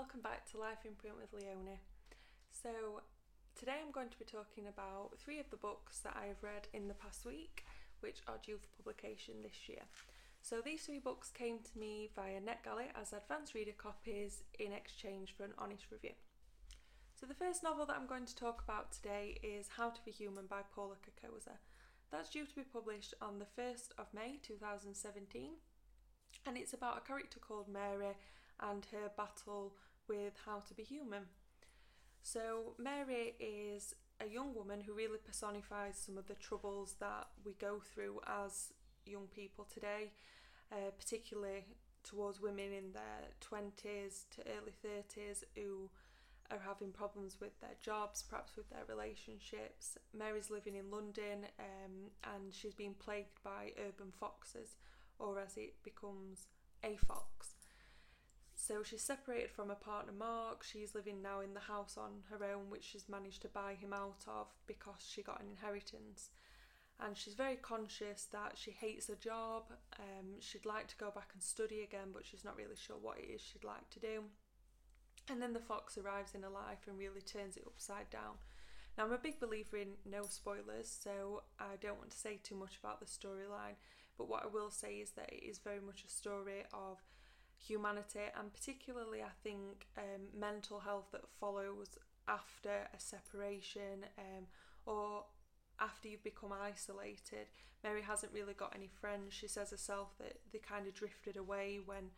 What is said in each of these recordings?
welcome back to Life in Print with Leonie. So today I'm going to be talking about 3 of the books that I have read in the past week, which are due for publication this year. So these 3 books came to me via NetGalley as advanced reader copies in exchange for an honest review. So the first novel that I'm going to talk about today is How to Be Human by Paula Carcosa. That's due to be published on the 1st of May 2017, and it's about a character called Mary and her battle with how to be human. So Mary is a young woman who really personifies some of the troubles that we go through as young people today, particularly towards women in their 20s to early 30s who are having problems with their jobs, perhaps with their relationships. Mary's living in London and she's being plagued by urban foxes, or as it becomes, a fox. So she's separated from her partner Mark. She's living now in the house on her own, which she's managed to buy him out of because she got an inheritance. And she's very conscious that she hates her job. She'd like to go back and study again, but she's not really sure what it is she'd like to do. And then the fox arrives in her life and really turns it upside down. Now, I'm a big believer in no spoilers, so I don't want to say too much about the storyline, but what I will say is that it is very much a story of humanity, and particularly I think mental health that follows after a separation or after you've become isolated. Mary hasn't really got any friends. She says herself that they kind of drifted away when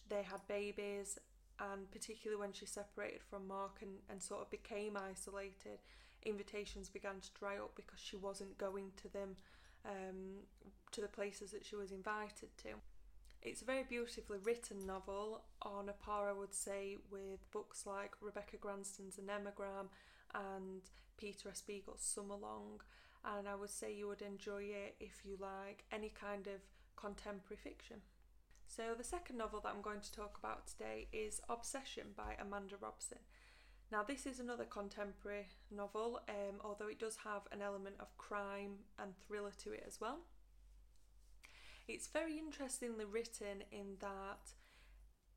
they had babies, and particularly when she separated from Mark and sort of became isolated, invitations began to dry up because she wasn't going to them, to the places that she was invited to. It's a very beautifully written novel, on a par I would say with books like Rebecca Granston's Anemogram and Peter S. Beagle's Summerlong, and I would say you would enjoy it if you like any kind of contemporary fiction. So the second novel that I'm going to talk about today is Obsession by Amanda Robson. Now this is another contemporary novel, although it does have an element of crime and thriller to it as well. It's very interestingly written in that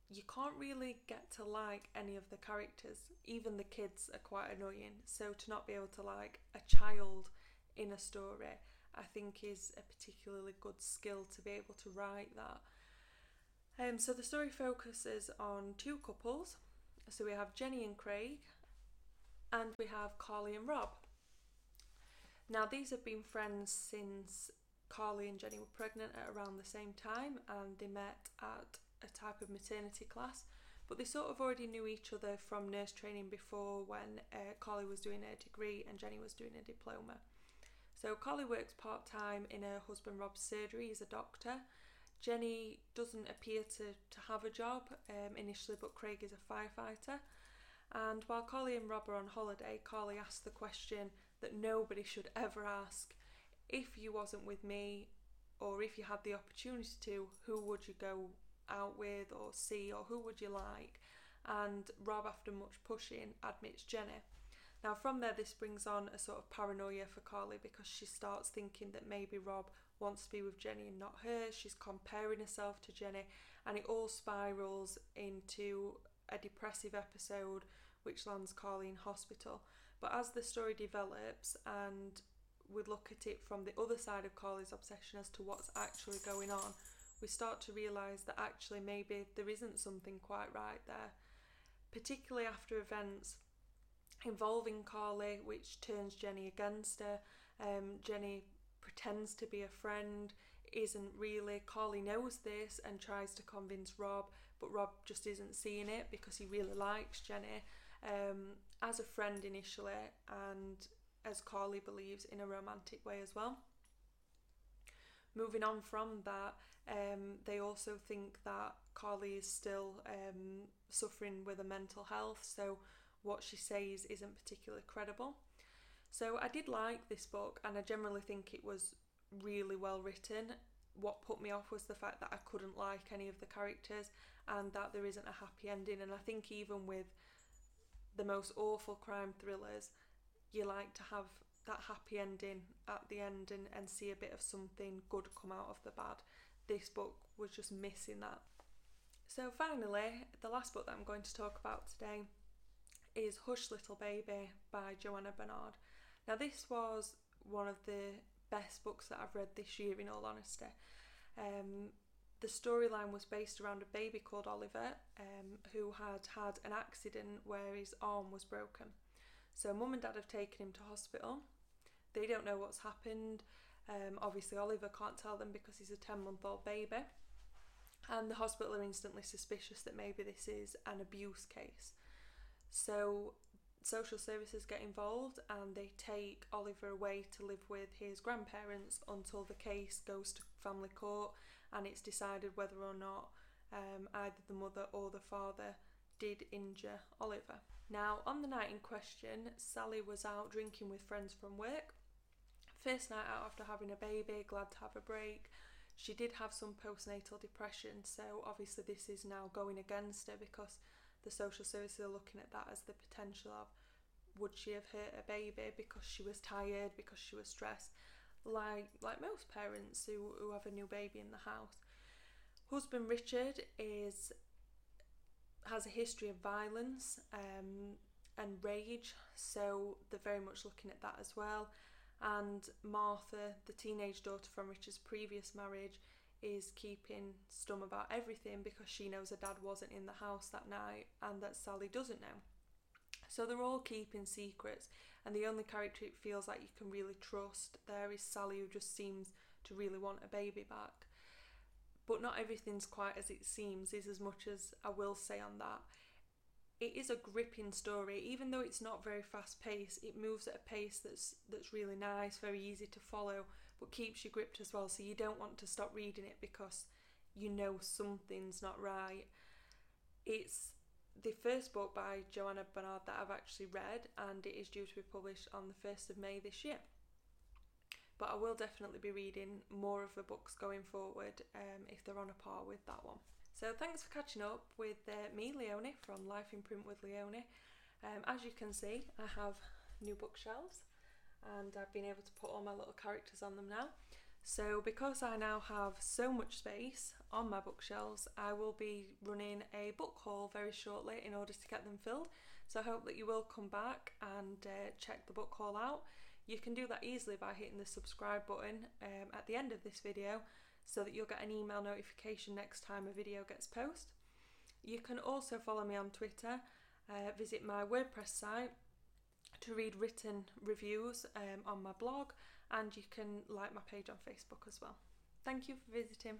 you can't really get to like any of the characters. Even the kids are quite annoying. So to not be able to like a child in a story, I think is a particularly good skill to be able to write that. So the story focuses on 2 couples. So we have Jenny and Craig, and we have Carly and Rob. Now these have been friends since Carly and Jenny were pregnant at around the same time, and they met at a type of maternity class, but they sort of already knew each other from nurse training before, when Carly was doing her degree and Jenny was doing a diploma. So Carly works part-time in her husband Rob's surgery. He's a doctor. Jenny doesn't appear to have a job initially, but Craig is a firefighter. And while Carly and Rob are on holiday, Carly asks the question that nobody should ever ask: if you wasn't with me, or if you had the opportunity to, who would you go out with or see, or who would you like? And Rob, after much pushing, admits Jenny. Now from there, this brings on a sort of paranoia for Carly, because she starts thinking that maybe Rob wants to be with Jenny and not her. She's comparing herself to Jenny, and it all spirals into a depressive episode which lands Carly in hospital. But as the story develops and we look at it from the other side of Carly's obsession as to what's actually going on, we start to realise that actually maybe there isn't something quite right there, particularly after events involving Carly, which turns Jenny against her. Jenny pretends to be a friend, isn't really. Carly knows this and tries to convince Rob, but Rob just isn't seeing it because he really likes Jenny as a friend initially, and as Carly believes, in a romantic way as well. Moving on from that, they also think that Carly is still suffering with a mental health, so what she says isn't particularly credible. So I did like this book, and I generally think it was really well written. What put me off was the fact that I couldn't like any of the characters and that there isn't a happy ending. And I think even with the most awful crime thrillers, you like to have that happy ending at the end and see a bit of something good come out of the bad. This book was just missing that. So finally, the last book that I'm going to talk about today is Hush Little Baby by Joanna Bernard. Now this was one of the best books that I've read this year, in all honesty. The storyline was based around a baby called Oliver who had an accident where his arm was broken. So mum and dad have taken him to hospital. They don't know what's happened. Obviously Oliver can't tell them because he's a 10-month-old baby. And the hospital are instantly suspicious that maybe this is an abuse case. So social services get involved and they take Oliver away to live with his grandparents until the case goes to family court and it's decided whether or not either the mother or the father did injure Oliver. Now, on the night in question, Sally was out drinking with friends from work. First night out after having a baby, glad to have a break. She did have some postnatal depression, so obviously this is now going against her because the social services are looking at that as the potential of, would she have hurt a baby because she was tired, because she was stressed, like most parents who have a new baby in the house. Husband Richard has a history of violence and rage, so they're very much looking at that as well. And Martha, the teenage daughter from Richard's previous marriage, is keeping stum about everything because she knows her dad wasn't in the house that night and that Sally doesn't know. So they're all keeping secrets, and the only character it feels like you can really trust there is Sally, who just seems to really want a baby back. But not everything's quite as it seems, is as much as I will say on that. It is a gripping story, even though it's not very fast paced. It moves at a pace that's really nice, very easy to follow, but keeps you gripped as well, so you don't want to stop reading it because you know something's not right. It's the first book by Joanna Bernard that I've actually read, and it is due to be published on the 1st of May this year. But I will definitely be reading more of the books going forward if they're on a par with that one. So thanks for catching up with me, Leonie, from Life in Print with Leonie. As you can see, I have new bookshelves and I've been able to put all my little characters on them now. So because I now have so much space on my bookshelves, I will be running a book haul very shortly in order to get them filled. So I hope that you will come back and check the book haul out. You can do that easily by hitting the subscribe button at the end of this video so that you'll get an email notification next time a video gets posted. You can also follow me on Twitter, visit my WordPress site to read written reviews on my blog, and you can like my page on Facebook as well. Thank you for visiting.